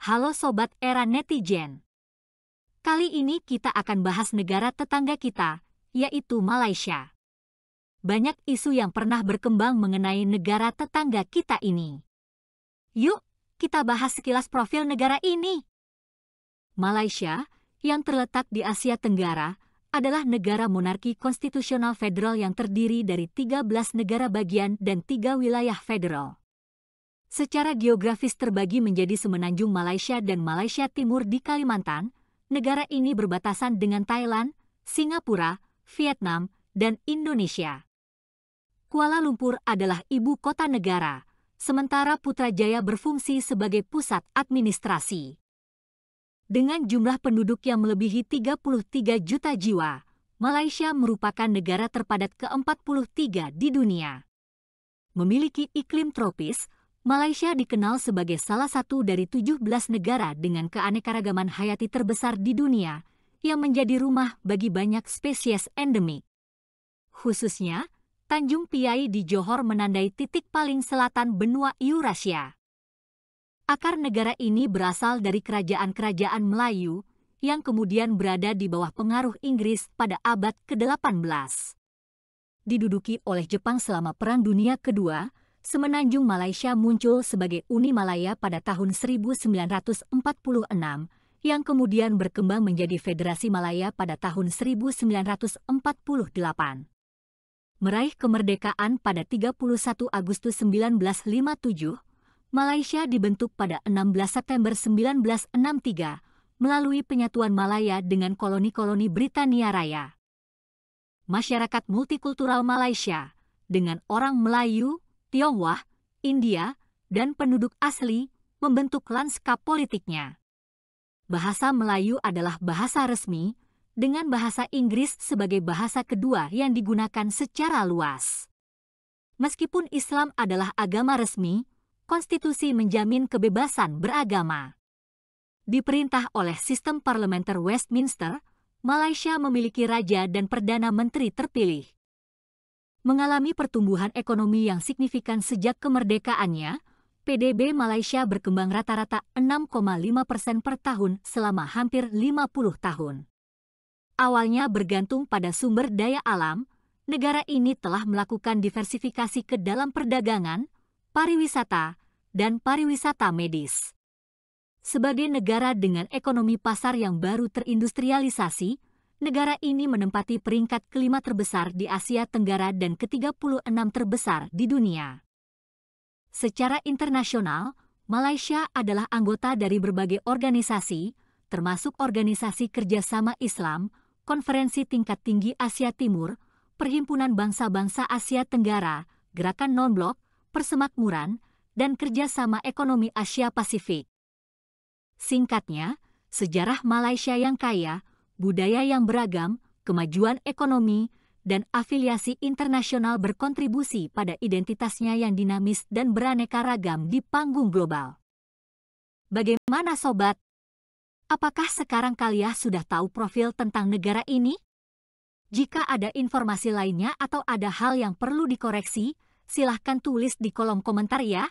Halo Sobat Era Netizen. Kali ini kita akan bahas negara tetangga kita, yaitu Malaysia. Banyak isu yang pernah berkembang mengenai negara tetangga kita ini. Yuk, kita bahas sekilas profil negara ini. Malaysia, yang terletak di Asia Tenggara, adalah negara monarki konstitusional federal yang terdiri dari 13 negara bagian dan 3 wilayah federal. Secara geografis terbagi menjadi semenanjung Malaysia dan Malaysia Timur di Kalimantan. Negara ini berbatasan dengan Thailand, Singapura, Vietnam, dan Indonesia. Kuala Lumpur adalah ibu kota negara, sementara Putrajaya berfungsi sebagai pusat administrasi. Dengan jumlah penduduk yang melebihi 33 juta jiwa, Malaysia merupakan negara terpadat ke-43 di dunia. Memiliki iklim tropis, Malaysia dikenal sebagai salah satu dari 17 negara dengan keanekaragaman hayati terbesar di dunia yang menjadi rumah bagi banyak spesies endemik. Khususnya, Tanjung Piai di Johor menandai titik paling selatan benua Eurasia. Akar negara ini berasal dari kerajaan-kerajaan Melayu yang kemudian berada di bawah pengaruh Inggris pada abad ke-18. Diduduki oleh Jepang selama Perang Dunia Kedua, semenanjung Malaysia muncul sebagai Uni Malaya pada tahun 1946 yang kemudian berkembang menjadi Federasi Malaya pada tahun 1948. Meraih kemerdekaan pada 31 Agustus 1957, Malaysia dibentuk pada 16 September 1963 melalui penyatuan Malaya dengan koloni-koloni Britania Raya. Masyarakat multikultural Malaysia dengan orang Melayu, Tionghoa, India, dan penduduk asli membentuk lanskap politiknya. Bahasa Melayu adalah bahasa resmi, dengan bahasa Inggris sebagai bahasa kedua yang digunakan secara luas. Meskipun Islam adalah agama resmi, konstitusi menjamin kebebasan beragama. Diperintah oleh sistem parlementer Westminster, Malaysia memiliki raja dan perdana menteri terpilih. Mengalami pertumbuhan ekonomi yang signifikan sejak kemerdekaannya, PDB Malaysia berkembang rata-rata 6,5% per tahun selama hampir 50 tahun. Awalnya bergantung pada sumber daya alam, negara ini telah melakukan diversifikasi ke dalam perdagangan, pariwisata, dan pariwisata medis. Sebagai negara dengan ekonomi pasar yang baru terindustrialisasi, negara ini menempati peringkat kelima terbesar di Asia Tenggara dan ke-36 terbesar di dunia. Secara internasional, Malaysia adalah anggota dari berbagai organisasi, termasuk Organisasi Kerjasama Islam, Konferensi Tingkat Tinggi Asia Timur, Perhimpunan Bangsa-Bangsa Asia Tenggara, Gerakan Non-Blok, Persemakmuran, dan Kerjasama Ekonomi Asia Pasifik. Singkatnya, sejarah Malaysia yang kaya, budaya yang beragam, kemajuan ekonomi, dan afiliasi internasional berkontribusi pada identitasnya yang dinamis dan beraneka ragam di panggung global. Bagaimana Sobat? Apakah sekarang kalian sudah tahu profil tentang negara ini? Jika ada informasi lainnya atau ada hal yang perlu dikoreksi, silahkan tulis di kolom komentar ya.